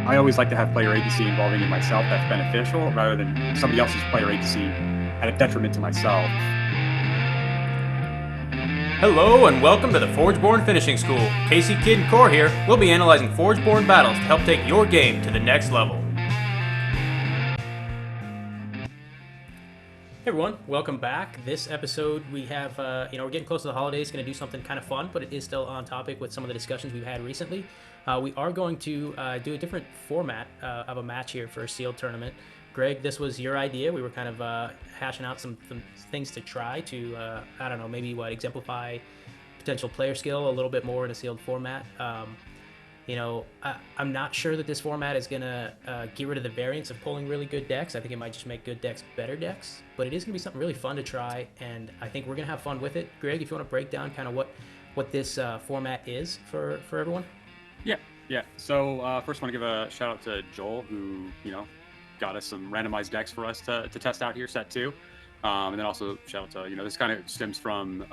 I always like to have player agency involving in myself that's beneficial rather than somebody else's player agency at a detriment to myself. Hello and welcome to the Forgeborn Finishing School. Casey, Kid, and Core here. We'll be analyzing Forgeborn battles to help take your game to the next level. Hey everyone, welcome back. This episode we have, we're getting close to the holidays. Going to do something kind of fun, but it is still on topic with some of the discussions we've had recently. We are going to do a different format of a match here for a sealed tournament. Greg, this was your idea. We were kind of hashing out some things to try to, maybe exemplify potential player skill a little bit more in a sealed format. I'm not sure that this format is going to get rid of the variance of pulling really good decks. I think it might just make good decks better decks, but it is going to be something really fun to try, and I think we're going to have fun with it. Greg, if you want to break down kind of what this format is for everyone. Yeah. So first I want to give a shout out to Joel, who, got us some randomized decks for us to test out here, set 2. And then also shout out to, this kind of stems from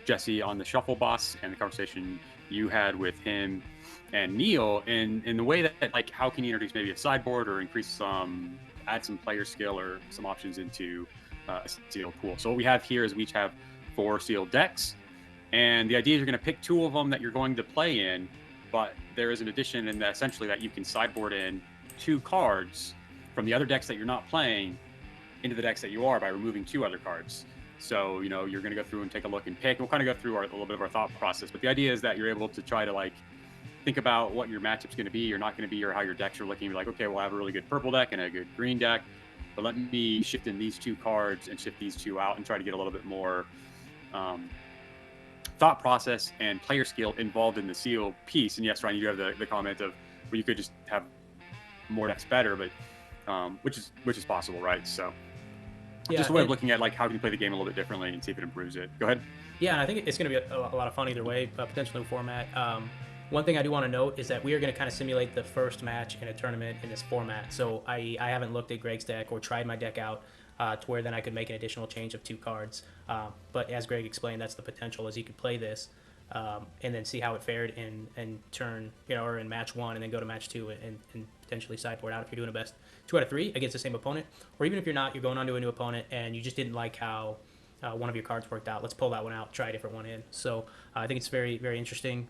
Jesse on the Shuffle Boss and the conversation you had with him and Neil in the way that, like, how can you introduce maybe a sideboard or add some player skill or some options into a sealed pool. So what we have here is we each have 4 sealed decks, and the idea is you're going to pick 2 of them that you're going to play in, but there is an addition in that essentially that you can sideboard in 2 cards from the other decks that you're not playing into the decks that you are by removing 2 other cards. So, you're going to go through and take a look and pick. We'll kind of go through a little bit of our thought process. But the idea is that you're able to try to, think about what your matchup's going to be or not going to be, or how your decks are looking. You're like, okay, well, I have a really good purple deck and a good green deck, but let me shift in these 2 cards and shift these 2 out and try to get a little bit more thought process and player skill involved in the seal piece. And yes, Ryan, you do have the comment of where you could just have more decks better, but which is possible, right? So just a way of looking at how can you play the game a little bit differently and see if it improves it. Go ahead. Yeah, and I think it's going to be a lot of fun either way, potentially format. One thing I do want to note is that we are going to kind of simulate the first match in a tournament in this format. So I haven't looked at Greg's deck or tried my deck out to where then I could make an additional change of 2 cards. But as Greg explained, that's the potential, is you could play this and then see how it fared in turn, or in match 1, and then go to match 2 and potentially sideboard out if you're doing a best 2 out of 3 against the same opponent. Or even if you're not, you're going on to a new opponent and you just didn't like how one of your cards worked out. Let's pull that one out, try a different one in. So I think it's very, very interesting.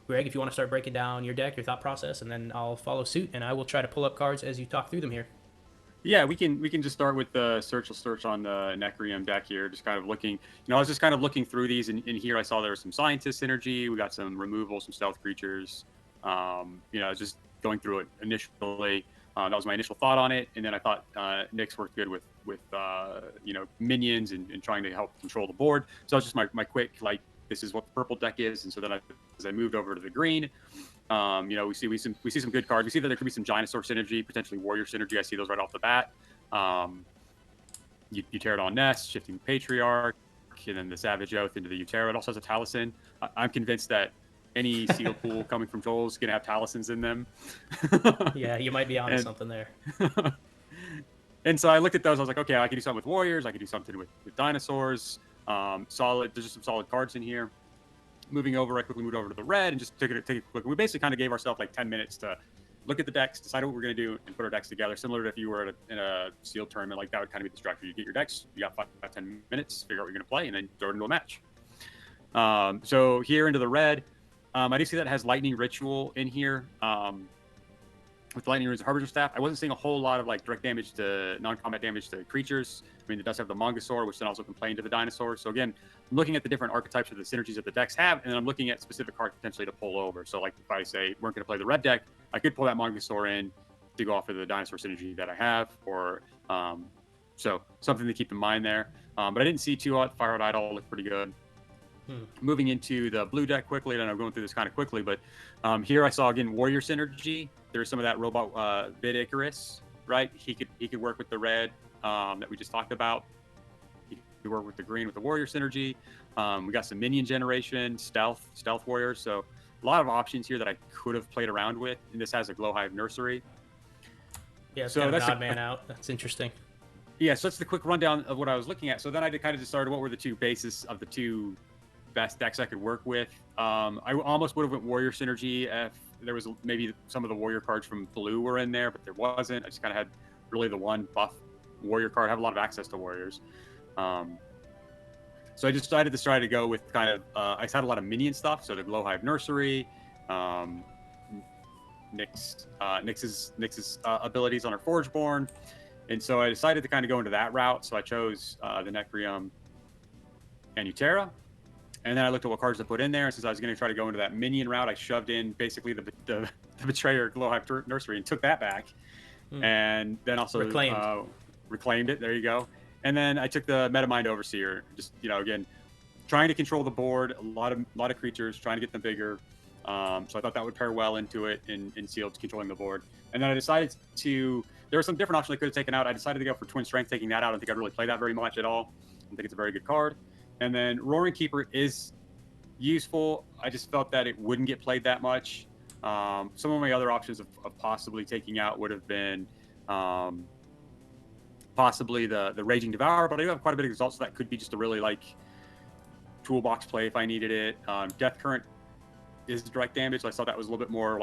Greg, if you want to start breaking down your deck, your thought process, and then I'll follow suit, and I will try to pull up cards as you talk through them here. Yeah, we can just start with the search on the Necrium deck here. Just kind of looking, I was just kind of looking through these, and in here I saw there was some scientist synergy. We got some removal, some stealth creatures. Just going through it initially. That was my initial thought on it, and then I thought Nyx worked good with minions and trying to help control the board. So that's just my quick, this is what the purple deck is. And so then as I moved over to the green, we see some good cards. We see that there could be some Dinosaur synergy, potentially Warrior synergy. I see those right off the bat. You tear it on Nest, shifting the Patriarch, and then the Savage Oath into the Utero. It also has a Taliesin. I'm convinced that any seal pool coming from Joel is going to have Talisins in them. Yeah, you might be onto something there. And so I looked at those. I was like, okay, I could do something with Warriors. I could do something with Dinosaurs. Solid. There's just some solid cards in here. Moving over, I quickly moved over to the red and just take a quick look. We basically kind of gave ourselves 10 minutes to look at the decks, decide what we're going to do, and put our decks together. Similar to if you were in a sealed tournament, that would kind of be the structure. You get your decks, you got 5-10 minutes, figure out what you're going to play, and then throw it into a match. So here into the red, I do see that it has Lightning Ritual in here. With Lightning Runes and Harbinger Staff, I wasn't seeing a whole lot of direct damage to non-combat damage to creatures. I mean, it does have the Mongosaur, which then also can play into the Dinosaurs. So again, I'm looking at the different archetypes of the synergies that the decks have, and then I'm looking at specific cards potentially to pull over. So if I say we're going to play the red deck, I could pull that Mongosaur in to go off of the Dinosaur synergy that I have, or so something to keep in mind there. But I didn't see 2 Fire Idol look pretty good. Moving into the blue deck quickly, and I'm going through this kind of quickly, but here I saw again Warrior synergy. There's some of that robot Vid Icarus, right? He could work with the red that we just talked about. He could work with the green with the Warrior synergy. We got some minion generation, stealth warriors. So a lot of options here that I could have played around with. And this has a Glowhive Nursery. Yeah, so kind of an odd man out. That's interesting. Yeah, so that's the quick rundown of what I was looking at. So then I kind of just started what were the 2 bases of the 2 best decks I could work with. I almost would have went Warrior synergy if there was maybe some of the warrior cards from blue were in there, but there wasn't. I just kind of had really the one buff warrior card. I have a lot of access to warriors. So I just decided to try to go with kind of, I just had a lot of minion stuff. So the Glowhive Nursery, Nyx's abilities on her Forgeborn. And so I decided to kind of go into that route. So I chose the Necrium and Utera. And then I looked at what cards to put in there. Since I was going to try to go into that minion route, I shoved in basically the Betrayer Glowhive Nursery and took that back. And then also reclaimed it. There you go. And then I took the Metamind Overseer. Just, again, trying to control the board. A lot of creatures, trying to get them bigger. So I thought that would pair well into it in sealed, controlling the board. And then I decided to. There were some different options I could have taken out. I decided to go for Twin Strength, taking that out. I don't think I'd really play that very much at all. I don't think it's a very good card. And then Roaring Keeper is useful. I just felt that it wouldn't get played that much. Some of my other options of possibly taking out would have been possibly the Raging Devourer, but I do have quite a bit of results, so that could be just a really toolbox play if I needed it. Death Current is direct damage, so I thought that was a little bit more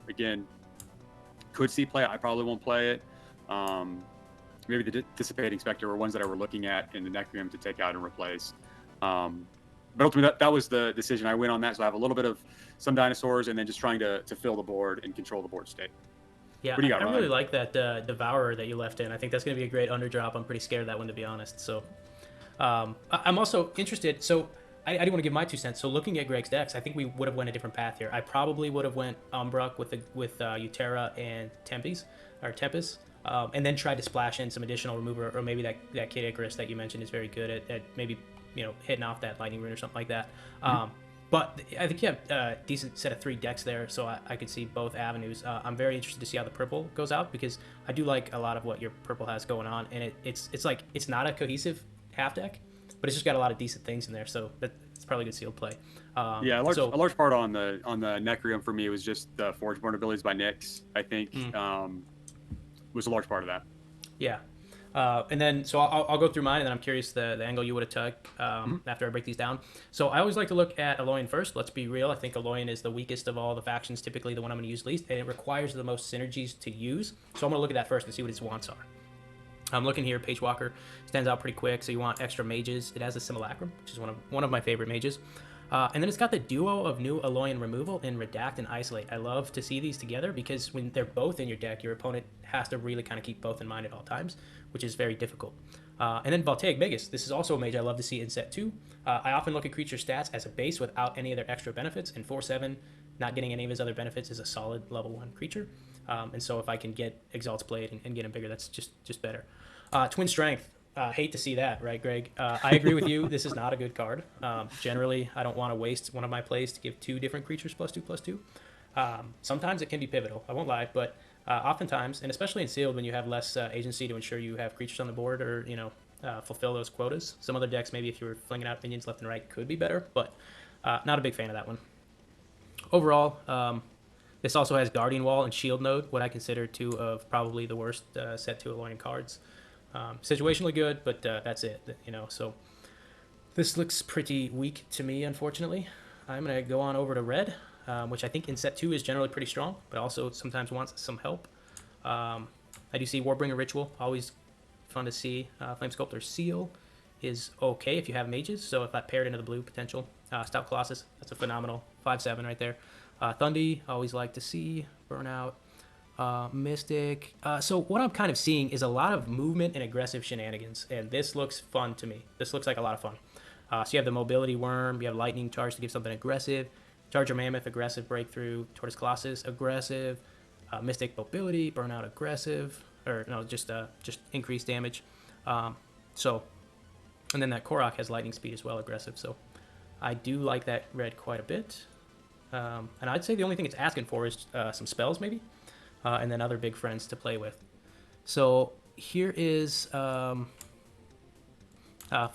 again, could see play. I probably won't play it. Maybe the Dissipating Spectre were ones that I were looking at in the Necrium to take out and replace. But ultimately, that was the decision. I went on that, so I have a little bit of some dinosaurs, and then just trying to fill the board and control the board state. Yeah, What do you got, I Ryan? really like that Devourer that you left in. I think that's going to be a great underdrop. I'm pretty scared of that one, to be honest. So I'm also interested. So I do want to give my 2 cents. So looking at Greg's decks, I think we would have went a different path here. I probably would have went Umbruck with Utera and Tempest, and then tried to splash in some additional remover, or maybe that Kid Icarus that you mentioned is very good at maybe hitting off that Lightning Rune or something like that. But I think you have a decent set of 3 decks there, so I could see both avenues. I'm very interested to see how the purple goes out, because I do like a lot of what your purple has going on, and it's not a cohesive half deck, but it's just got a lot of decent things in there, so it's probably a good sealed play. A large part on the Necrium for me was just the Forgeborn abilities by Nyx. I think was a large part of that. Yeah. And then, so I'll go through mine, and then I'm curious the angle you would have took after I break these down. So I always like to look at Aloyan first. Let's be real. I think Aloyan is the weakest of all the factions, typically the one I'm going to use least, and it requires the most synergies to use. So I'm going to look at that first and see what its wants are. I'm looking here. Page Walker stands out pretty quick, so you want extra mages. It has a Simulacrum, which is one of my favorite mages. And then it's got the duo of new Aloyan removal in Redact and Isolate. I love to see these together, because when they're both in your deck, your opponent has to really kind of keep both in mind at all times, which is very difficult. And then Voltaic Magus. This is also a mage I love to see in set 2. I often look at creature stats as a base without any of their extra benefits, and 4/7, not getting any of his other benefits, is a solid level 1 creature. And so if I can get Exalt's Blade and get him bigger, that's just better. Twin Strength. Hate to see that, right, Greg? I agree with you. This is not a good card. Generally, I don't want to waste one of my plays to give 2 different creatures +2/+2. Sometimes it can be pivotal, I won't lie, but oftentimes, and especially in sealed, when you have less agency to ensure you have creatures on the board, or fulfill those quotas. Some other decks, maybe if you were flinging out minions left and right, could be better, but not a big fan of that one. Overall, this also has Guardian Wall and Shield Node, what I consider 2 of probably the worst set 2 Aloyan cards. Situationally good, but that's it. So this looks pretty weak to me, unfortunately. I'm gonna go on over to red, which I think in set 2 is generally pretty strong, but also sometimes wants some help. I do see Warbringer Ritual, always fun to see. Flame Sculptor Seal is okay if you have mages, so if that paired into the blue potential. Stout Colossus, that's a phenomenal 5/7 right there. Thundy, always like to see. Burnout. Mystic. So what I'm kind of seeing is a lot of movement and aggressive shenanigans, and this looks fun to me. This looks like a lot of fun. So you have the Mobility Worm, you have Lightning Charge to give something aggressive, Charger Mammoth, aggressive breakthrough, Tortoise Colossus, aggressive, Mystic Mobility, Burnout, aggressive, or no, just increased damage. And then that Korok has Lightning Speed as well, aggressive. So I do like that red quite a bit. And I'd say the only thing it's asking for is some spells, maybe. And then other big friends to play with. So here is, for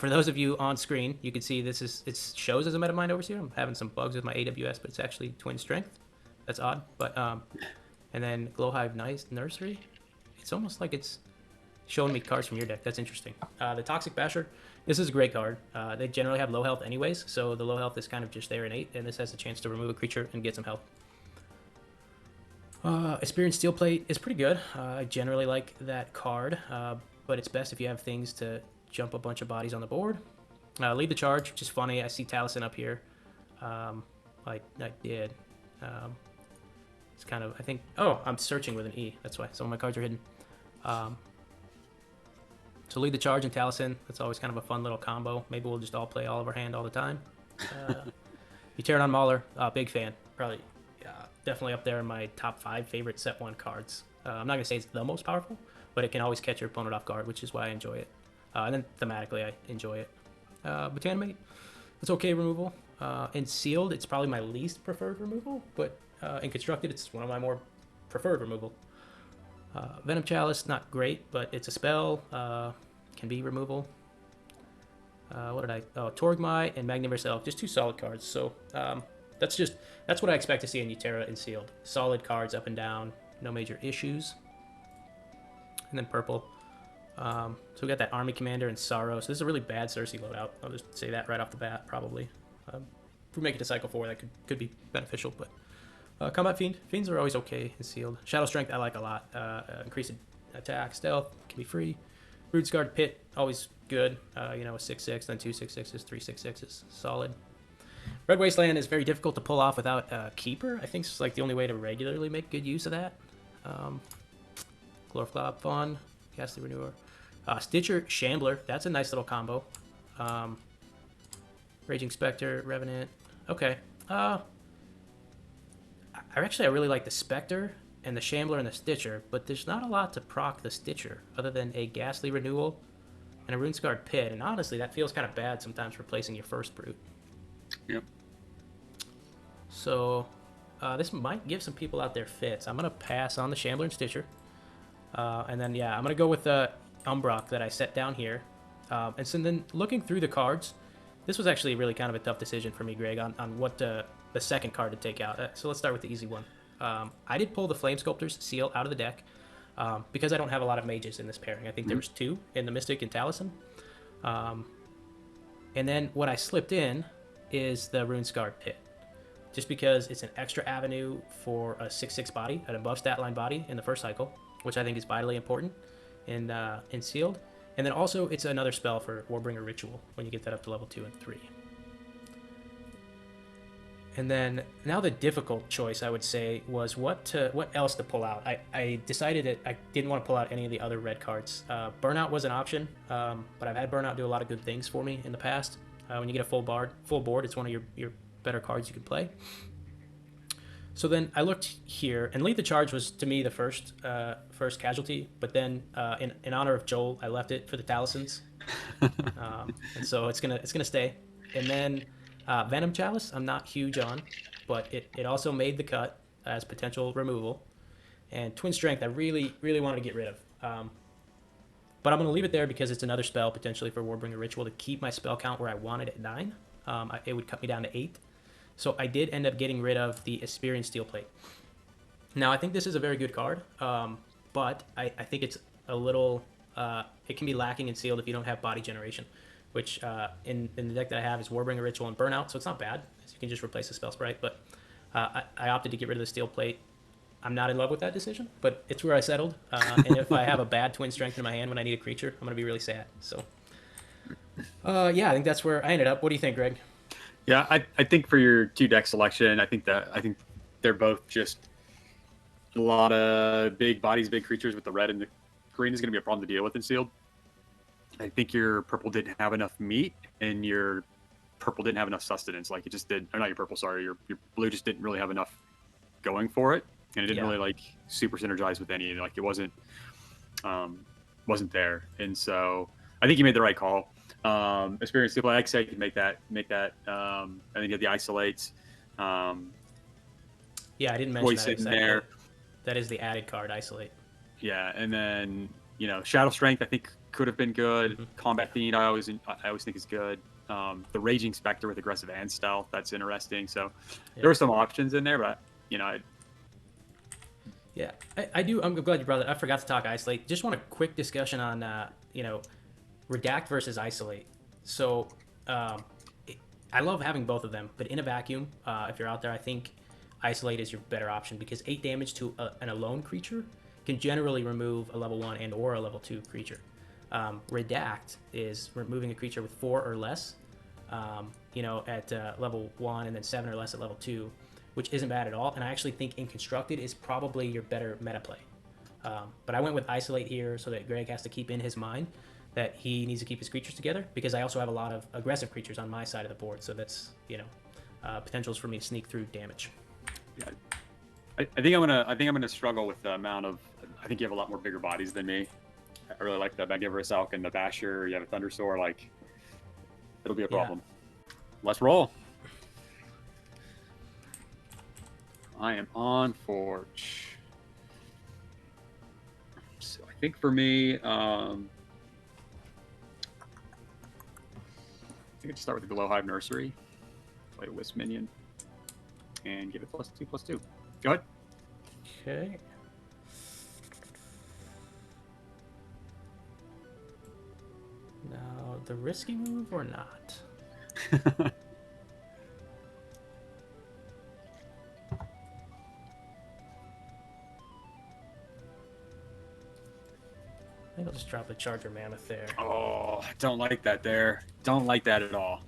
those of you on screen, you can see it shows as a Metamind Overseer. I'm having some bugs with my AWS, but it's actually Twin Strength. That's odd. But and then Glowhive Nursery. It's almost like it's showing me cards from your deck. That's interesting. The Toxic Basher. This is a great card. They generally have low health anyways, so the low health is kind of just there innate, and this has a chance to remove a creature and get some health. Experience Steel Plate is pretty good. I generally like that card, but it's best if you have things to jump a bunch of bodies on the board. Lead the Charge, which is funny. I see Taliesin up here. I did. It's kind of, I think, oh, I'm searching with an E. That's why some of my cards are hidden. So Lead the Charge and Taliesin, that's always kind of a fun little combo. Maybe we'll just all play all of our hand all the time. Pterodon Mauler, big fan. Probably, definitely up there in my top 5 favorite set 1 cards. I'm not going to say it's the most powerful, but it can always catch your opponent off guard, which is why I enjoy it. And then thematically, I enjoy it. Botanimate, it's okay removal. In Sealed, it's probably my least preferred removal, but in Constructed, it's one of my more preferred removal. Venom Chalice, not great, but it's a spell. Can be removal. What did I? Oh, Torgmai and Magniverse Elk, just 2 solid cards. So that's what I expect to see in Utera and Sealed. Solid cards up and down, no major issues. And then purple. So we got that Army Commander and Sorrow. So this is a really bad Cersei loadout. I'll just say that right off the bat, probably. If we make it to Cycle 4, that could be beneficial. But Combat Fiend. Fiends are always okay in Sealed. Shadow Strength I like a lot. Increased attack, stealth, can be free. Rude Scarred Pit, always good. A 6/6, then 2 6/6s, 3 6/6s, solid. Red Wasteland is very difficult to pull off without Keeper. I think it's like the only way to regularly make good use of that. Glorflob, fun. Ghastly Renewer. Stitcher, Shambler. That's a nice little combo. Raging Spectre, Revenant. Okay. I really like the Spectre and the Shambler and the Stitcher, but there's not a lot to proc the Stitcher other than a Ghastly Renewal and a Runescarred Pit, and honestly, that feels kind of bad sometimes replacing your first Brute. Yep. So, this might give some people out there fits. I'm going to pass on the Shambler and Stitcher. And then, yeah, I'm going to go with the Umbrock that I set down here. And so then looking through the cards, this was actually really kind of a tough decision for me, Greg, on what the second card to take out. So let's start with the easy one. I did pull the Flame Sculptor's Seal out of the deck because I don't have a lot of mages in this pairing. I think there was 2 in the Mystic and Taliesin. And then what I slipped in is the Runescarred Pit, just because it's an extra avenue for a 6/6 body, an above stat line body in the first cycle, which I think is vitally important in Sealed. And then also it's another spell for Warbringer Ritual when you get that up to level 2 and 3. And then now the difficult choice, I would say, was what else to pull out. I decided that I didn't want to pull out any of the other red cards. Burnout was an option, but I've had Burnout do a lot of good things for me in the past. When you get a full board, it's one of your better cards you can play. So then I looked here, and Lead the Charge was, to me, the first casualty, but then in honor of Joel, I left it for the Talisons. And so it's gonna stay. And then Venom Chalice, I'm not huge on, but it also made the cut as potential removal. And Twin Strength, I really, really wanted to get rid of. But I'm going to leave it there because it's another spell potentially for Warbringer Ritual to keep my spell count where I wanted at 9. It would cut me down to 8. So I did end up getting rid of the Asperian Steel Plate. Now, I think this is a very good card, but I think it's a little... it can be lacking in Sealed if you don't have Body Generation, which in the deck that I have is Warbringer Ritual and Burnout, so it's not bad. You can just replace the Spell Sprite, but I opted to get rid of the Steel Plate. I'm not in love with that decision, but it's where I settled. And if I have a bad Twin Strength in my hand when I need a creature, I'm going to be really sad. So, yeah, I think that's where I ended up. What do you think, Greg? Yeah, I think for your 2 deck selection, I think they're both just a lot of big bodies, big creatures with the red and the green is going to be a problem to deal with in Sealed. I think your purple didn't have enough meat, and your purple didn't have enough sustenance. Like it just did, or not your purple, sorry, your blue just didn't really have enough going for it, and it didn't really like super synergize with any. Like it wasn't there, and so I think you made the right call. Experience people, like I said, you can make that. I think you have the isolates. Yeah, I didn't mention that. In there. That is the added card, isolate. Yeah, and then Shadow Strength I think could have been good. Mm-hmm. Combat Fiend I always think is good. The Raging Spectre with aggressive and stealth, that's interesting. So there were some options in there, but Yeah, I do. I'm glad you brought it. I forgot to talk isolate. Just want a quick discussion on Redact versus isolate. So I love having both of them, but in a vacuum, if you're out there, I think Isolate is your better option because 8 damage to an alone creature can generally remove a level 1 and or a level 2 creature. Redact is removing a creature with 4 or less, at level 1 and then 7 or less at level 2, which isn't bad at all. And I actually think Inconstructed is probably your better meta play. But I went with Isolate here so that Greg has to keep in his mind that he needs to keep his creatures together because I also have a lot of aggressive creatures on my side of the board. So that's, potentials for me to sneak through damage. Yeah, I think I'm gonna struggle with the amount of. I think you have a lot more bigger bodies than me. I really like the Magnivorous Elk and the Basher. You have a Thundersaur. Like, it'll be a problem. Yeah. Let's roll. I am on Forge. So I think for me, I think I just start with the Glowhive Nursery. Play a Wisp minion. And give it +2/+2. Go ahead. Okay. Now, the risky move or not? I think I'll just drop the Charger Mammoth there. Oh, don't like that there. Don't like that at all.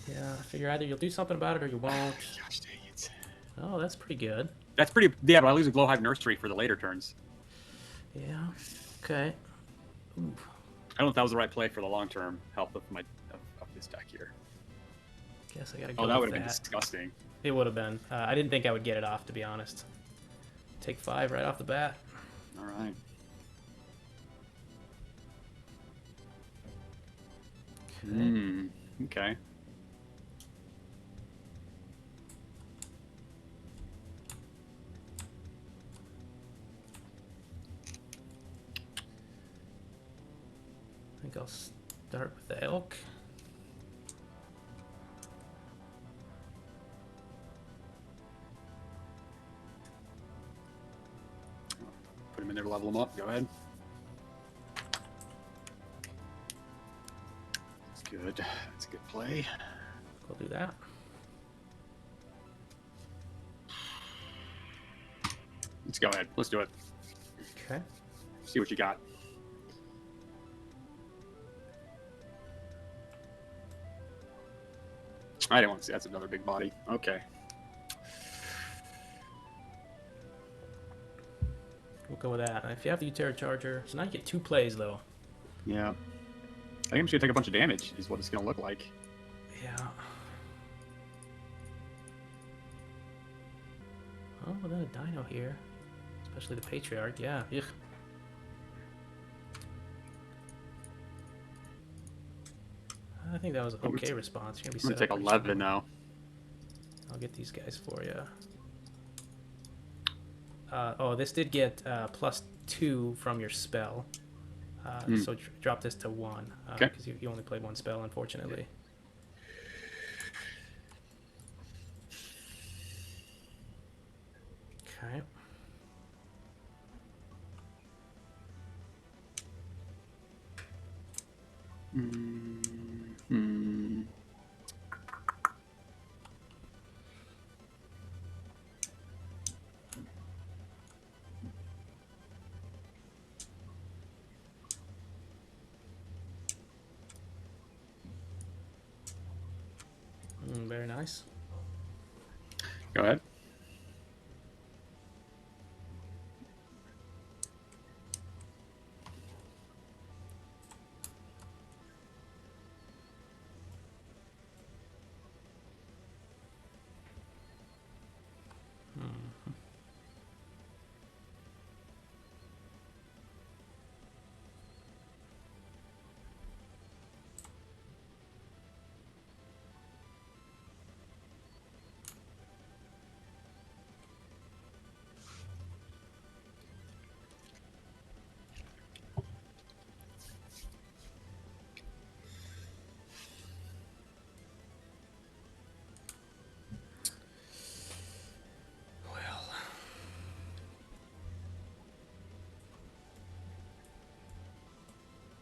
Yeah, I figure either you'll do something about it or you won't. Gosh dang it. Oh, that's pretty good. That's pretty... Yeah, but I lose a Glowhive Nursery for the later turns. Yeah. Okay. Ooh. I don't know if that was the right play for the long-term health of this deck here. Guess I gotta go. Oh, that would have been disgusting. It would have been. I didn't think I would get it off, to be honest. Take 5 right off the bat. All right. Okay. I think I'll start with the Elk. Put him in there to level him up. Go ahead. That's good. That's a good play. We'll do that. Let's go ahead. Let's do it. Okay. See what you got. I didn't want to see. That's another big body. Okay. We'll go with that. If you have the Terra Charger, so now you get 2 plays though. Yeah. I think I'm just gonna take a bunch of damage. Is what it's gonna look like. Yeah. Oh, well, then a Dino here, especially the Patriarch. Yeah. Ugh. I think that was an okay response. You're gonna be I'm gonna take 11 now. I'll get these guys for you. Oh, this did get +2 from your spell. So drop this to 1 because you only played 1 spell, unfortunately. Okay. Very nice. Go ahead.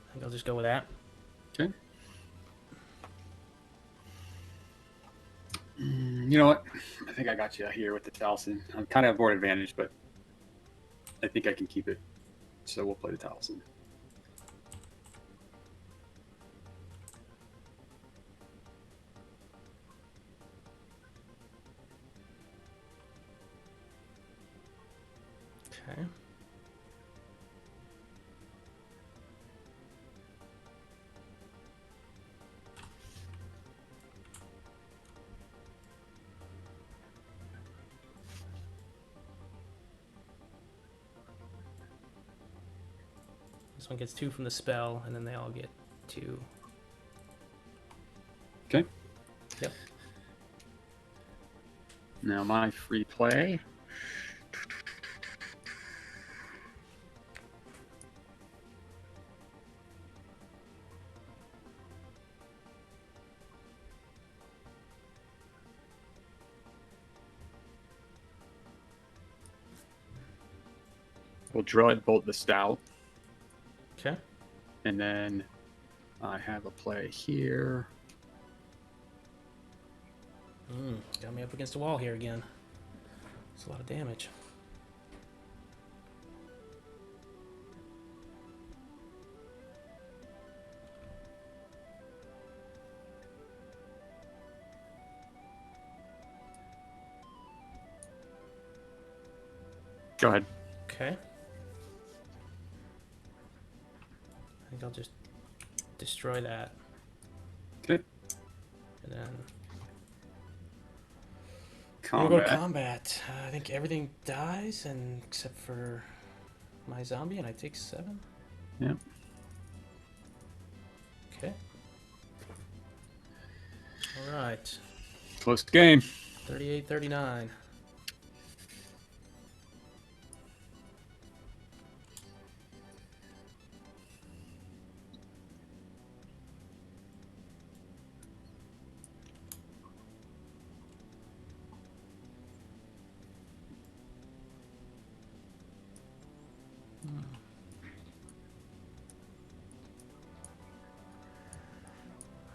I think I'll just go with that. Okay. You know what? I think I got you here with the Taliesin. I'm kind of board advantage, but I think I can keep it. So we'll play the Taliesin. Okay. This one gets 2 from the spell, and then they all get 2. Okay. Yep. Now my free play. We'll Dreadbolt the Stout. Okay. And then I have a play here. Got me up against the wall here again. It's a lot of damage. Go ahead. Okay. I think I'll just destroy that. Okay. And then we'll go to Combat. combat. I think everything dies, and except for my zombie, and I take 7. Yeah. Okay. All right. Close game. 38-39.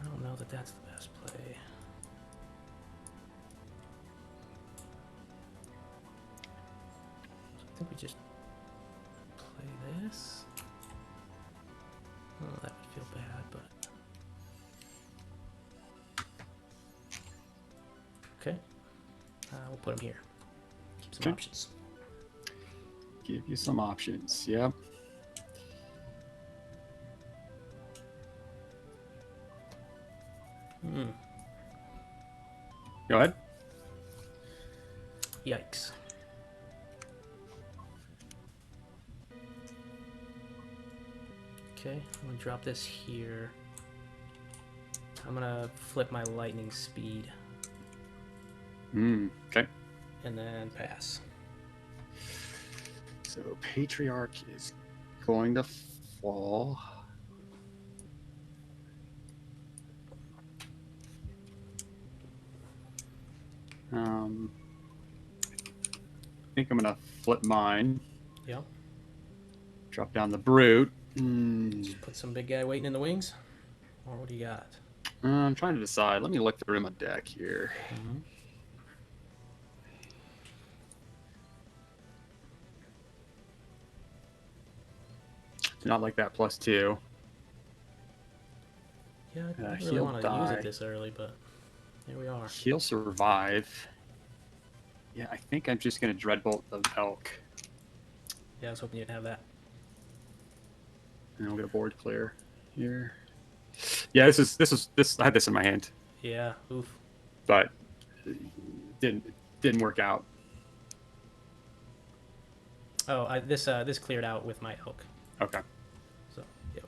I don't know that that's the best play. I think we just play this. Oh, that would feel bad, but okay. We'll put him here. Keep some Okay. options. Give you some options. Yep. Go ahead. Yikes. Okay, I'm gonna drop this here. I'm gonna flip my lightning speed Okay. and then pass. So Patriarch is going to fall. I think I'm gonna flip mine. Yep. Drop down the Brute. Just put some big guy waiting in the wings. Or what do you got? I'm trying to decide. Let me look through my deck here. It's not like that +2. Yeah, I didn't really he'll want to use die. it this early, but here we are. He'll survive. Yeah, I think I'm just gonna Dreadbolt the Elk. Yeah, I was hoping you'd have that. And we'll get a board clear here. Yeah, this. I had this in my hand, Yeah, oof. but it didn't work out. Oh, this cleared out with my elk. Okay. So, yep.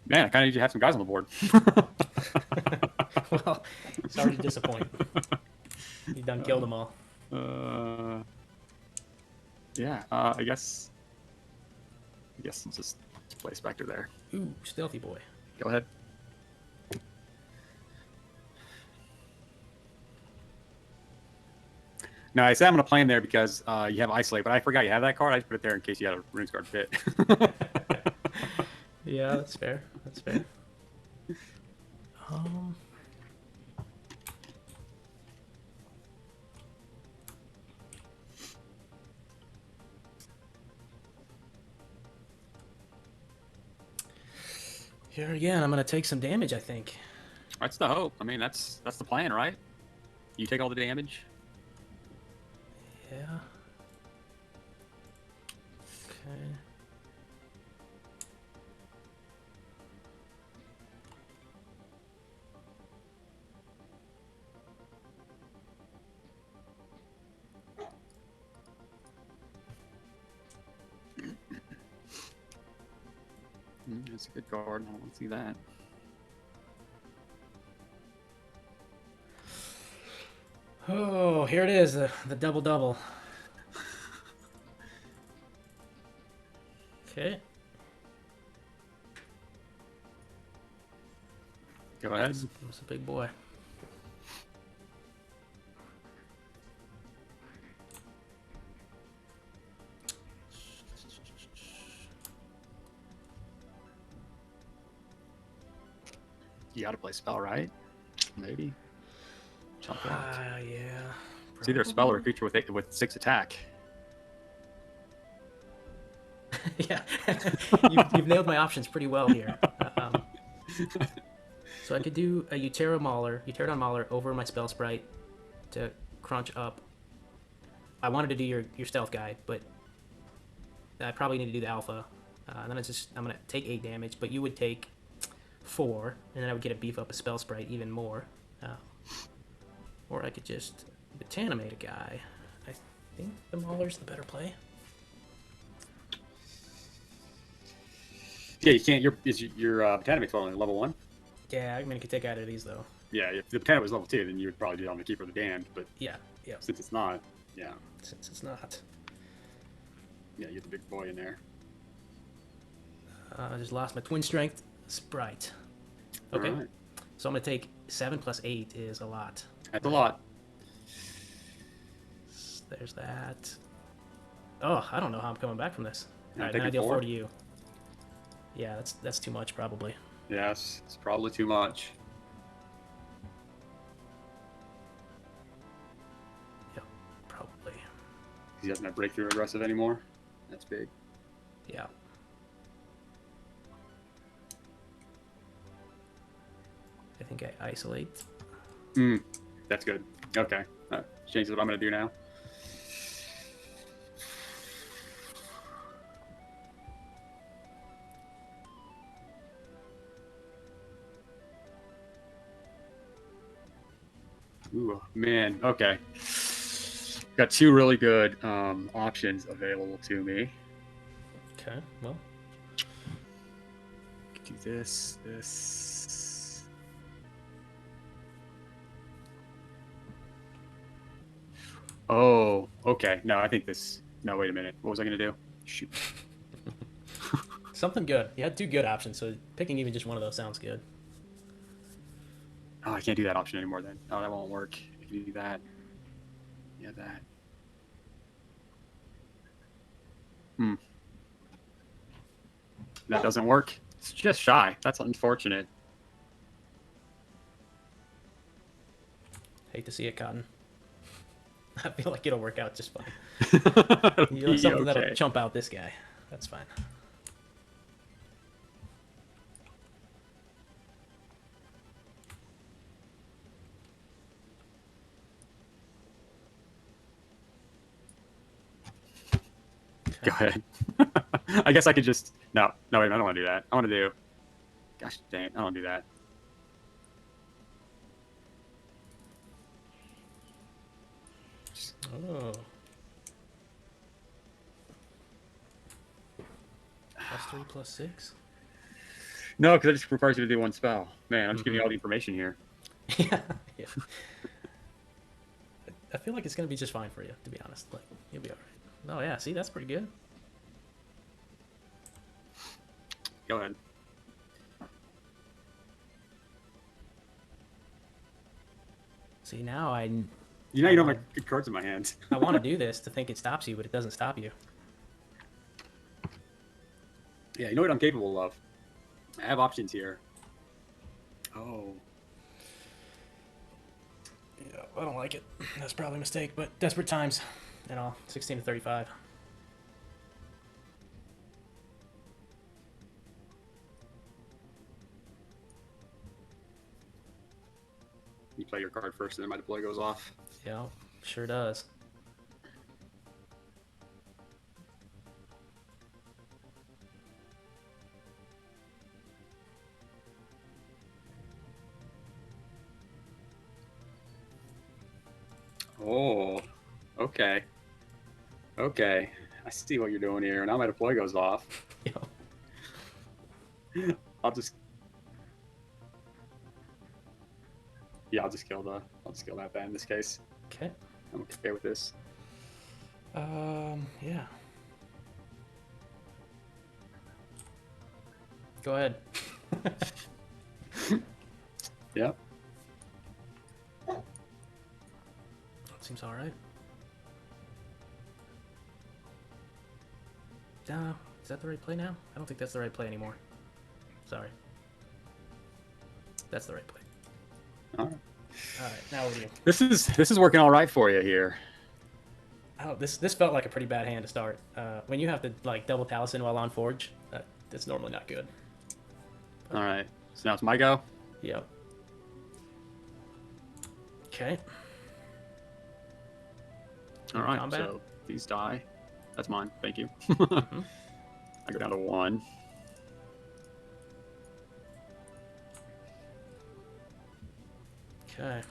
Man, I kind of need to have some guys on the board. Well, sorry to disappoint. You done killed them all. Yeah. I guess let's just play Spectre there. Ooh, stealthy boy. Go ahead. No, I said I'm gonna play him there because you have isolate, but I forgot you have that card. I just put it there in case you had a runes guard fit. Yeah, that's fair. That's fair. Um, Here again, I'm gonna take some damage, I think. That's the hope. I mean, that's the plan, right? You take all the damage. Yeah. Okay. That's a good card. I want to see that. Oh, here it is, the double double. Okay. Go ahead. That's a big boy. You got to play spell, right? Maybe. Chunk block. Yeah. It's either a spell or a creature with 6 attack. Yeah. You've nailed my options pretty well here. So I could do a Pterodon Mauler over my spell sprite to crunch up. I wanted to do your stealth guy, but I probably need to do the alpha. Then I'm gonna take 8 damage, but you would take 4, and then I would get to beef up a spell sprite even more. Or I could just botanimate a guy. I think the Mauler's the better play. Yeah, you can't. Your Botanimate's only level 1. Yeah, I mean I could take either of these though. Yeah, if the Botanimate was level 2, then you would probably do it on the Keeper of the Damned. But Yeah. since it's not, yeah. Since it's not. Yeah, you get the big boy in there. I just lost my twin strength sprite. Okay. All right. So I'm gonna take 7 plus 8 is a lot. That's a lot. There's that. Oh, I don't know how I'm coming back from this. Yeah, Alright, take then I it deal 4 4. to you. Yeah, that's too much probably. Yes, it's probably too much. Yep, probably. He doesn't have breakthrough aggressive anymore. That's big. Yeah. I think I isolate. That's good. Okay. Changes what I'm going to do now. Ooh, man. Okay. Got 2 really good options available to me. Okay, well. Do this. Oh, okay. No, I think this. No, wait a minute. What was I going to do? Shoot. Something good. You had 2 good options, so picking even just one of those sounds good. Oh, I can't do that option anymore then. Oh, that won't work. I can do that. Yeah, that. That doesn't work. It's just shy. That's unfortunate. Hate to see it, Cotton. I feel like it'll work out just fine. It'll You know, be something okay. that'll chump out this guy. That's fine. Go ahead. I guess I could just... No, wait, I don't want to do that. I want to do... Gosh dang it, I don't do that. Oh. +3 +6? No, because it just requires you to do 1 spell. Man, I'm just giving you all the information here. Yeah. I feel like it's going to be just fine for you, to be honest. Like, you'll be alright. Oh, yeah, see, that's pretty good. Go ahead. See, now I You know, I you don't want have good cards in my hand. I want to do this to think it stops you, but it doesn't stop you. Yeah, you know what I'm capable of. I have options here. Oh, Yeah, I don't like it. That's probably a mistake, but desperate times. And all 16 to 35. you play your card first, and then my deploy goes off. Yeah, sure does. Oh, okay. Okay. I see what you're doing here. Now my deploy goes off. Yeah. I'll just yeah, I'll just kill that then in this case. Okay. I'm okay with this. Yeah. Go ahead. Yep. Seems all right. Is that the right play now? I don't think that's the right play anymore. Sorry. That's the right play. All right. All right, now what do you? This is working all right for you here. Oh, this felt like a pretty bad hand to start. When you have to like double Taliesin while on Forge, that's normally not good. All right. So now it's my go. Yep. Okay. All right. Combat? So these die. That's mine. Thank you. Mhm. I go down to 1. Okay.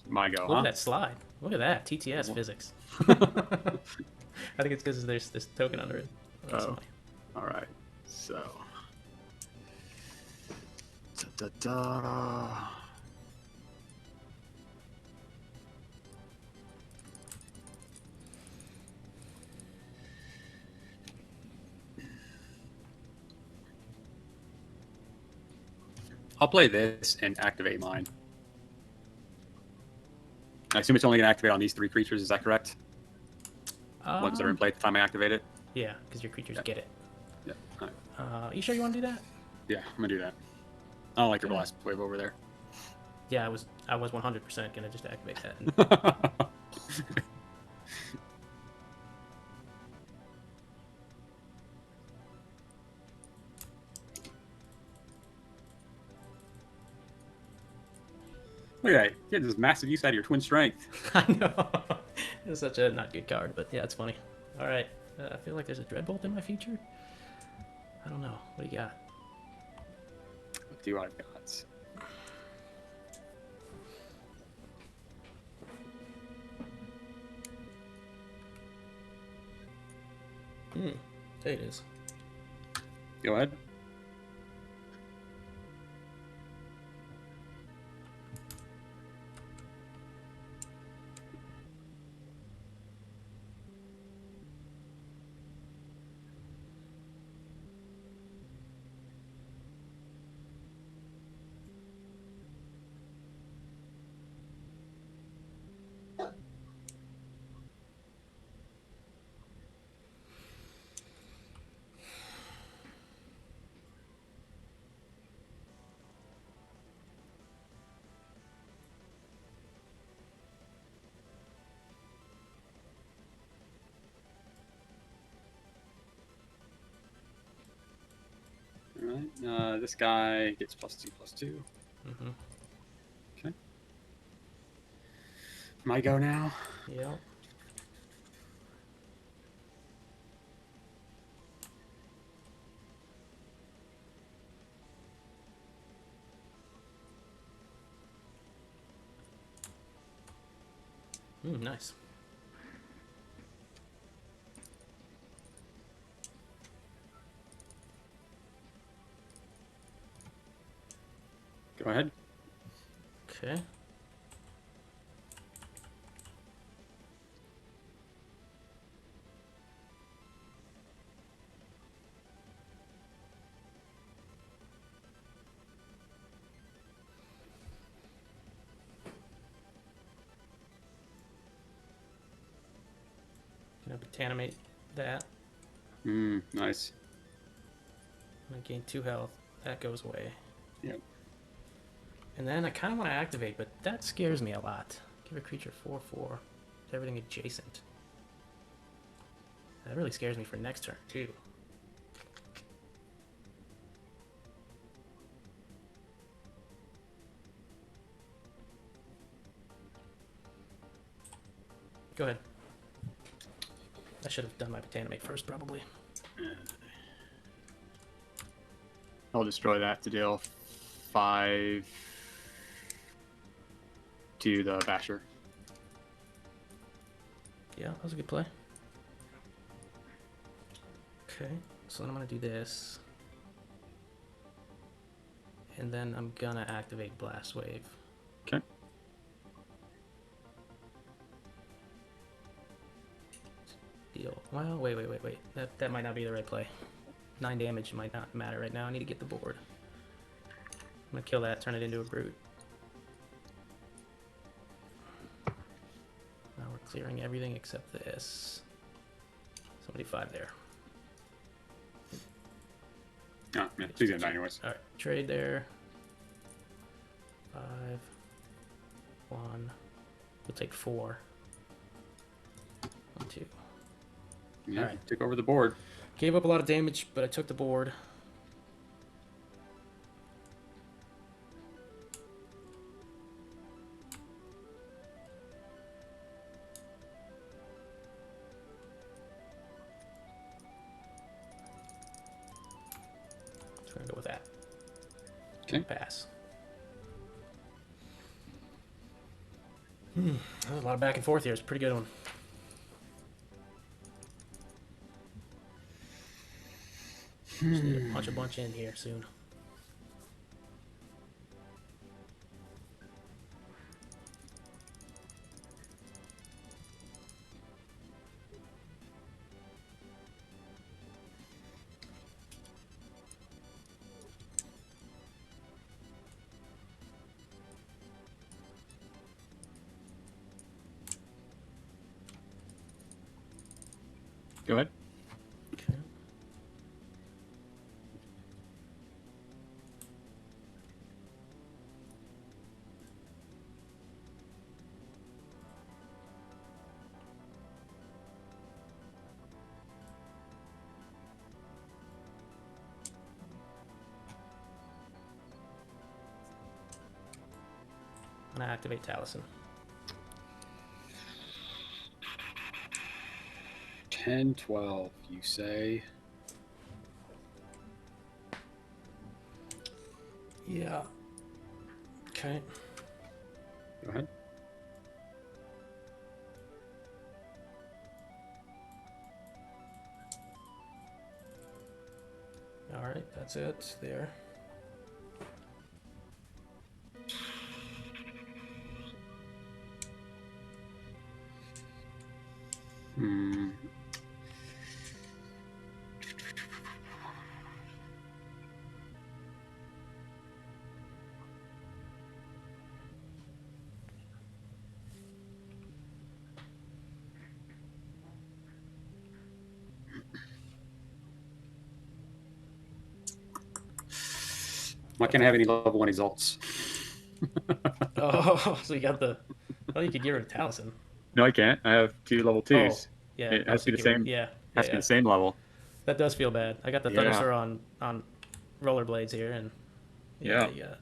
My go, Look huh? at that slide. Look at that. TTS physics. I think it's because there's this token under it. That's Oh. funny. All right. So. Da, da, da. I'll play this and activate mine. I assume it's only going to activate on these 3 creatures. Is that correct? Ones that are in play at the time I activate it? Yeah, because your creatures get it. Yeah. All right. You sure you want to do that? Yeah, I'm going to do that. I don't like your Yeah. blast wave over there. Yeah, I was 100% gonna just activate that. Look at that. You get this massive use out of your twin strength. I know. It's such a not good card, but yeah, it's funny. All right. I feel like there's a Dreadbolt in my future. I don't know. What do you got? What do I got? There it is. Go ahead. All right. This guy gets +2/+2. Mm-hmm. Okay. My go now. Yeah. Nice. Go ahead. Okay. Botanimate that. Nice. I gain 2 health. That goes away. Yep. And then I kind of want to activate, but that scares me a lot. Give a creature 4/4. Everything adjacent. That really scares me for next turn, too. Go ahead. I should have done my Botanimate first, probably. I'll destroy that to deal 5 to the Basher. Yeah, that was a good play. Okay, so then I'm gonna do this. And then I'm gonna activate Blast Wave. Okay. Deal. Well, wait. That might not be the right play. 9 damage might not matter right now. I need to get the board. I'm gonna kill that, turn it into a brute. Now we're clearing everything except this. Somebody 5 there. Oh, yeah, she's gonna die anyways. Alright, trade there. 5. 1. We'll take 4. 1, 2. Yeah, Alright. took over the board. Gave up a lot of damage, but I took the board. Just gonna go with that. Okay. Pass. That was a lot of back and forth here. It's a pretty good one. Just need to punch a bunch in here soon. Go ahead. Okay. I'm gonna activate Taliesin. 10, 12, you say? Yeah. Okay. Go ahead. All right, that's it there. Hmm. Why can't I have any level 1 exalts? Oh, so you got the. Oh, you could get rid of Taliesin. No, I can't. I have 2 level 2s. Oh, yeah. It no, has so to be you the get rid- same. Yeah, Has to be the same level. That does feel bad. I got the Yeah. Thunderstar on rollerblades here, and Yeah.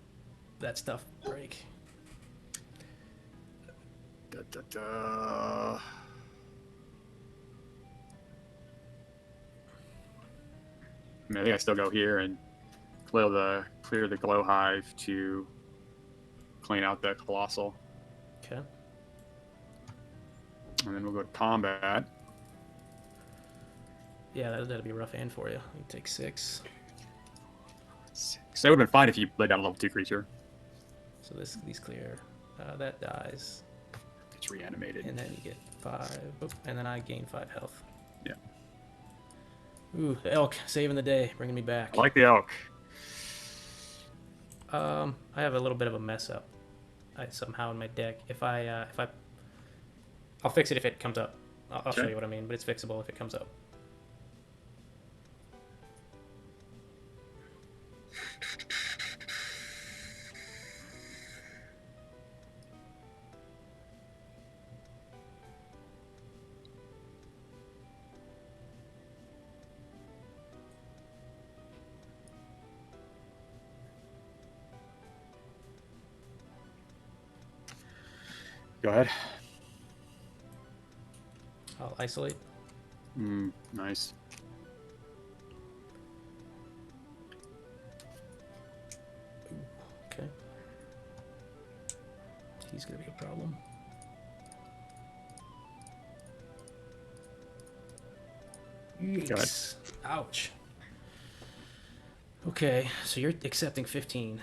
that stuff break. Da, da, da. I mean, I think I still go here and clear the glow hive to clean out the colossal, Okay. and then we'll go to combat. Yeah, that'd be a rough hand for you. You take 6. So it would have been fine if you laid down a level 2 creature. So these clear. That dies, It's reanimated. and then you get 5. Oop, and then I gain 5 health. Yeah. Ooh, the elk saving the day, bringing me back. I like the elk. I have a little bit of a mess up. Somehow in my deck. I'll fix it if it comes up. I'll show you what I mean, but it's fixable if it comes up. Go ahead. I'll isolate. Nice. Okay. He's gonna be a problem. Go ahead. Ouch. Okay, so you're accepting 15.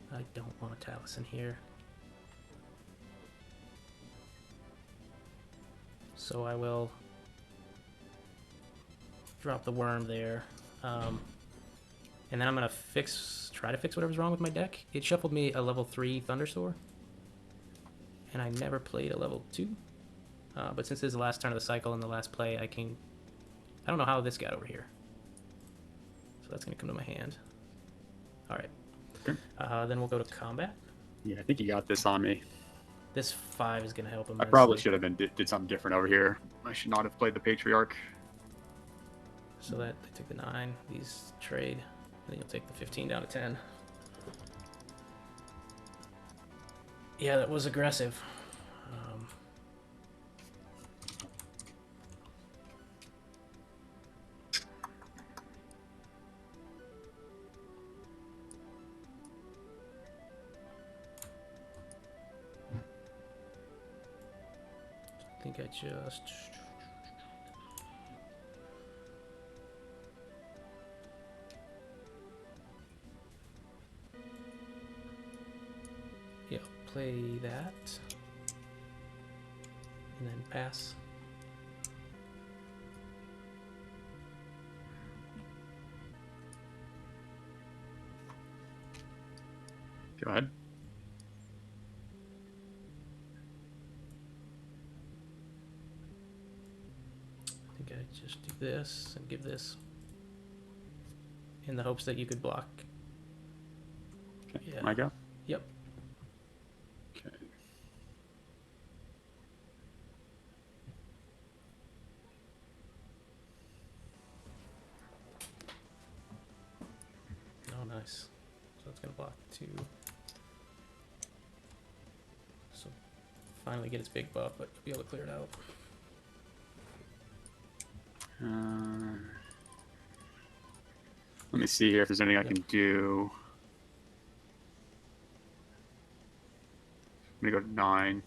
I don't want a Taliesin here. So I will drop the worm there. And then I'm gonna try to fix whatever's wrong with my deck. It shuffled me a level 3 Thundersaur. And I never played a level 2. But since this is the last turn of the cycle and the last play, I don't know how this got over here. So that's gonna come to my hand. Alright. Okay. Then we'll go to combat. Yeah, I think you got this on me. This 5 is gonna help him. I probably should have did something different over here. I should not have played the Patriarch. So that they take the 9, these trade, and then you'll take the 15 down to 10. Yeah, that was aggressive. I think I just... Yeah, play that. And then pass. Go ahead. I think I just do this and give this in the hopes that you could block. Okay. Yeah. My go? Yep. Okay. Oh, nice. So it's gonna block 2. So finally get its big buff, but you'll be able to clear it out. Let me see here if there's anything I can do. I'm gonna go to 9.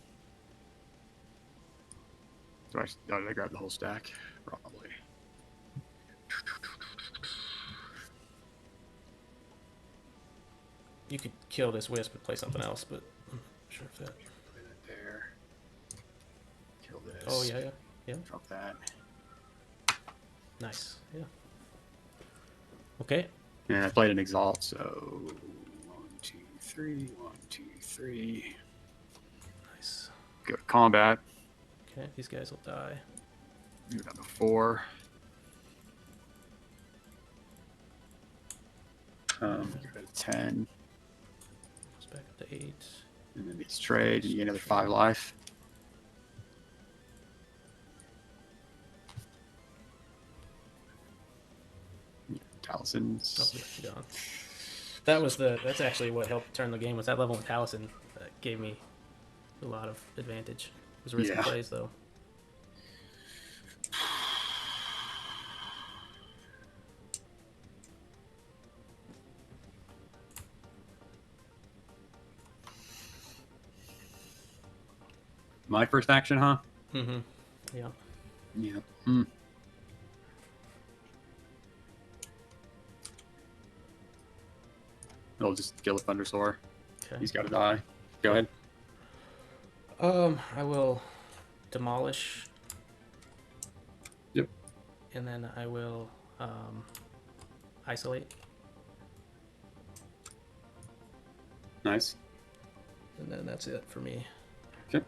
Did I grab the whole stack? Probably. You could kill this wisp and play something else, but I'm not sure if that. Put it there. Kill this. Oh yeah, yeah. Drop that. Nice. Yeah. Okay. And I played an Exalt, so 1, 2, 3, 1, 2, 3. Nice. Go to combat. Okay, these guys will die. Move down to 4. Go to 10. Goes back up to 8. And then these trade, and you get another 5 life. Talison's. Oh, yeah, gone. That's actually what helped turn the game, was that level with Taliesin that gave me a lot of advantage. It was risky plays though. My first action, huh? Mm-hmm. Yeah. Yeah. I'll just kill the Thundersaur. Okay. He's got to die. Go ahead. I will demolish. Yep. And then I will isolate. Nice. And then that's it for me. Okay.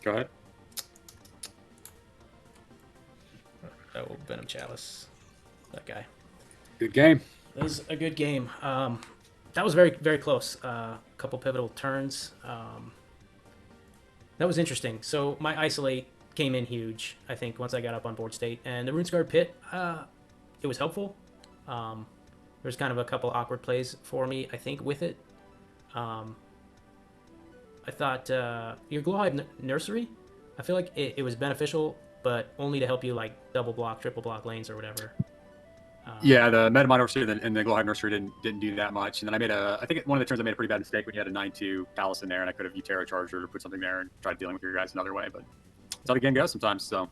Go ahead. Oh, Venom Chalice. That guy. Good game. It was a good game. That was very, very close. A couple pivotal turns. That was interesting. So my isolate came in huge, I think, once I got up on board state. And the Runescarred Pit, it was helpful. There was kind of a couple awkward plays for me, I think, with it. I thought your Glowhive Nursery, I feel like it was beneficial, but only to help you like double block, triple block lanes or whatever. Yeah, the Metamon Nursery and the Glowhive Nursery didn't do that much. And then I think one of the turns I made a pretty bad mistake when you had a 9/2 Palace in there, and I could have Utera Charger or put something there and tried dealing with your guys another way. But that's how the game goes sometimes. So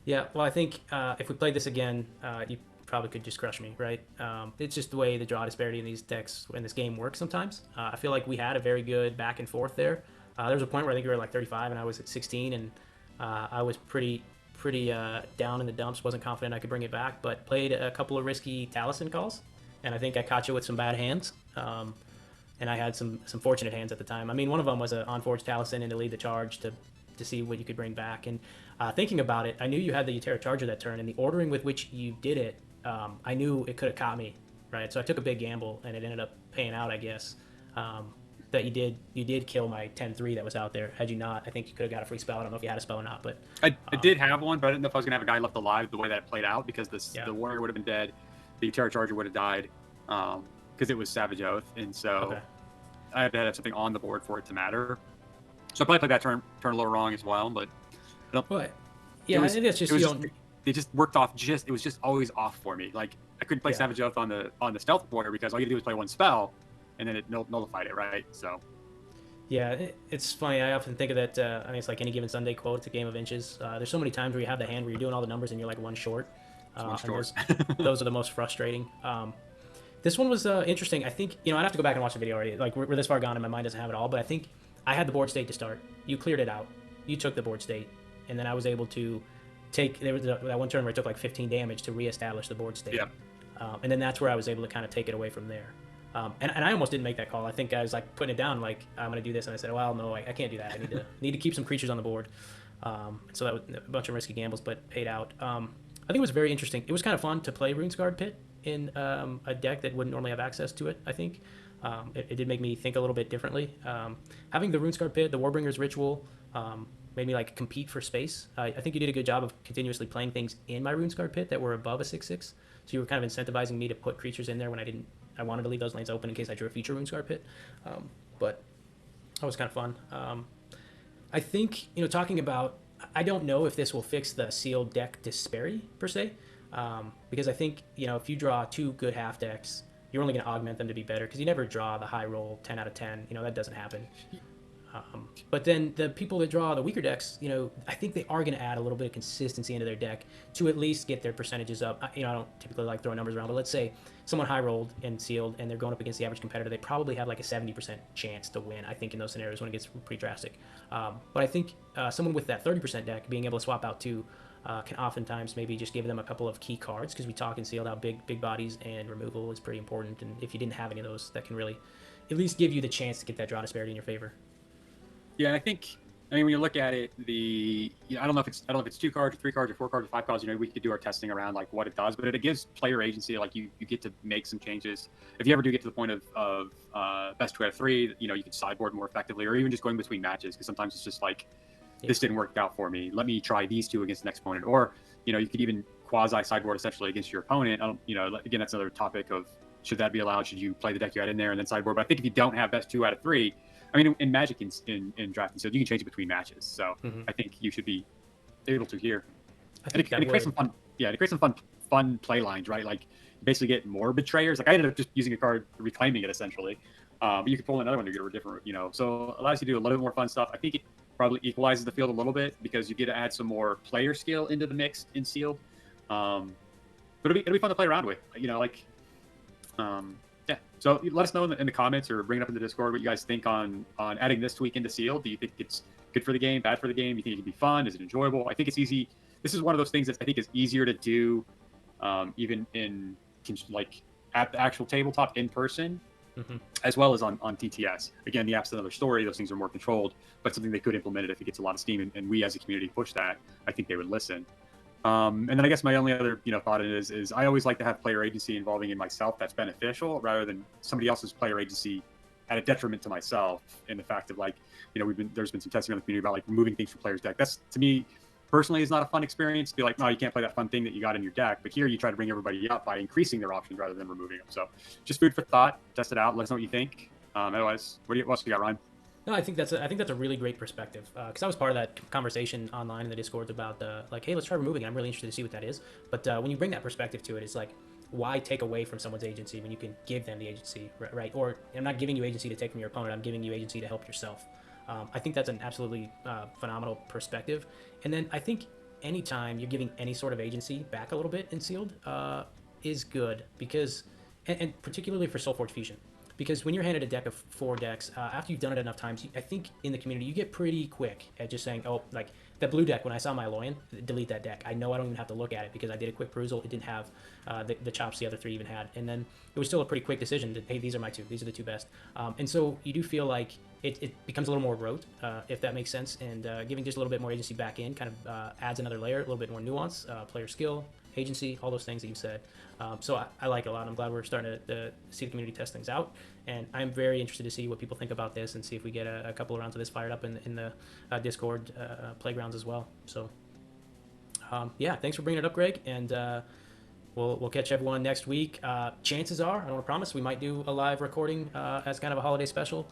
yeah, well, I think if we played this again, you probably could just crush me, right? It's just the way the draw disparity in these decks in this game works sometimes. I feel like we had a very good back and forth there. There was a point where I think you were like 35 and I was at 16, and I was pretty down in the dumps, wasn't confident I could bring it back, but played a couple of risky Taliesin calls, and I think I caught you with some bad hands. And I had some fortunate hands at the time. I mean, one of them was an on-forged Taliesin and to lead the charge to see what you could bring back. And thinking about it, I knew you had the Utera Charger that turn, and the ordering with which you did it, I knew it could have caught me, right? So I took a big gamble, and it ended up paying out, I guess. That you did kill my 10-3 that was out there. Had you not, I think you could have got a free spell. I don't know if you had a spell or not, but I did have one, but I didn't know if I was gonna have a guy left alive the way that it played out, because the warrior would have been dead, the Terra Charger would have died, because it was Savage Oath, and so I had to have something on the board for it to matter. So I probably played that turn a little wrong as well, but I don't. But yeah, I think that's just it just worked off. It was just always off for me. Like I couldn't play Savage Oath on the stealth warrior because all you do is play one spell, and then it nullified it, right? So. Yeah, it's funny. I often think of that. I mean, it's like any given Sunday quote. It's a game of inches. There's so many times where you have the hand where you're doing all the numbers and you're like one short. Those are the most frustrating. This one was interesting. I think I'd have to go back and watch the video already. Like we're this far gone and my mind doesn't have it all. But I think I had the board state to start. You cleared it out. You took the board state, and then I was able to take. There was that one turn where I took like 15 damage to reestablish the board state. Yeah. And then that's where I was able to kind of take it away from there. And I almost didn't make that call. I think I was like putting it down, like I'm going to do this, and I said, well, no, I can't do that. I need to keep some creatures on the board. So that was a bunch of risky gambles, but paid out. I think it was very interesting. It was kind of fun to play Runescarred Pit in a deck that wouldn't normally have access to it. I think it did make me think a little bit differently. Having the Runescarred Pit, the Warbringer's Ritual, made me like compete for space. I think you did a good job of continuously playing things in my Runescarred Pit that were above a 6/6. So you were kind of incentivizing me to put creatures in there when I wanted to leave those lanes open in case I drew a future Runescarred Pit. But that was kind of fun. I think, talking about, I don't know if this will fix the sealed deck disparity per se, because I think, if you draw two good half decks, you're only going to augment them to be better because you never draw the high roll 10 out of 10. That doesn't happen. But then the people that draw the weaker decks, I think they are going to add a little bit of consistency into their deck to at least get their percentages up. I don't typically like throwing numbers around, but let's say someone high rolled and sealed and they're going up against the average competitor, they probably have like a 70% chance to win, I think, in those scenarios when it gets pretty drastic. But I think someone with that 30% deck being able to swap out two can oftentimes maybe just give them a couple of key cards, because we talk in sealed how big bodies and removal is pretty important, and if you didn't have any of those, that can really at least give you the chance to get that draw disparity in your favor. Yeah, I mean, when you look at it, I don't know if it's 2 cards, or 3 cards, or 4 cards, or 5 cards. We could do our testing around like what it does, but it gives player agency. Like you get to make some changes. If you ever do get to the point of best 2 out of 3, you can sideboard more effectively, or even just going between matches, because sometimes it's just like this didn't work out for me. Let me try these 2 against the next opponent, or you could even quasi sideboard essentially against your opponent. Again, that's another topic of should that be allowed? Should you play the deck you had in there and then sideboard? But I think if you don't have best 2 out of 3. I mean, in Magic, in drafting, so you can change it between matches. So I think you should be able to here. And it creates some fun. Yeah, it creates some fun play lines, right? Like you basically get more betrayers. Like I ended up just using a card, reclaiming it essentially. But you can pull another one to get a different, So it allows you to do a little bit more fun stuff. I think it probably equalizes the field a little bit because you get to add some more player skill into the mix in sealed. But it'll be fun to play around with. Yeah. So let us know in the comments or bring it up in the Discord what you guys think on adding this tweak into Sealed. Do you think it's good for the game, bad for the game? You think it can be fun? Is it enjoyable? I think it's easy. This is one of those things that I think is easier to do, even in like at the actual tabletop in person, as well as on TTS. Again, the app's another story. Those things are more controlled, but something they could implement it if it gets a lot of steam, and we as a community push that. I think they would listen. And then I guess my only other thought is I always like to have player agency involving in myself that's beneficial rather than somebody else's player agency at a detriment to myself. In the fact of like there's been some testing on the community about like removing things from players' deck. That's to me personally is not a fun experience. Be like, no, you can't play that fun thing that you got in your deck. But here you try to bring everybody up by increasing their options rather than removing them. So just food for thought. Test it out. Let us know what you think. Otherwise, what else you got, Ryan? No, I think that's a really great perspective because I was part of that conversation online in the Discord about like, hey, let's try removing it. I'm really interested to see what that is. But when you bring that perspective to it, it's like, why take away from someone's agency when you can give them the agency, right? Or I'm not giving you agency to take from your opponent. I'm giving you agency to help yourself. I think that's an absolutely phenomenal perspective. And then I think anytime you're giving any sort of agency back a little bit in Sealed is good because, and particularly for Solforge Fusion. Because when you're handed a deck of 4 decks, after you've done it enough times, I think in the community you get pretty quick at just saying, oh, like that blue deck, when I saw my Loyan, delete that deck. I know I don't even have to look at it because I did a quick perusal. It didn't have the chops the other 3 even had. And then it was still a pretty quick decision that, hey, these are my 2. These are the 2 best. And so you do feel like it becomes a little more rote, if that makes sense. And giving just a little bit more agency back in kind of adds another layer, a little bit more nuance, player skill, agency, all those things that you said. So I like it a lot. I'm glad we're starting to see the community test things out. And I'm very interested to see what people think about this and see if we get a couple of rounds of this fired up in the Discord playgrounds as well. So, yeah, thanks for bringing it up, Greg. And we'll catch everyone next week. Chances are, I don't want to promise, we might do a live recording as kind of a holiday special.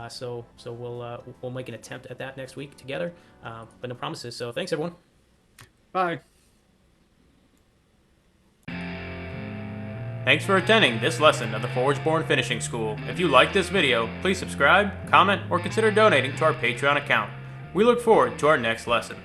So we'll make an attempt at that next week together. But no promises. So thanks, everyone. Bye. Thanks for attending this lesson of the Forgeborn Finishing School. If you like this video, please subscribe, comment, or consider donating to our Patreon account. We look forward to our next lesson.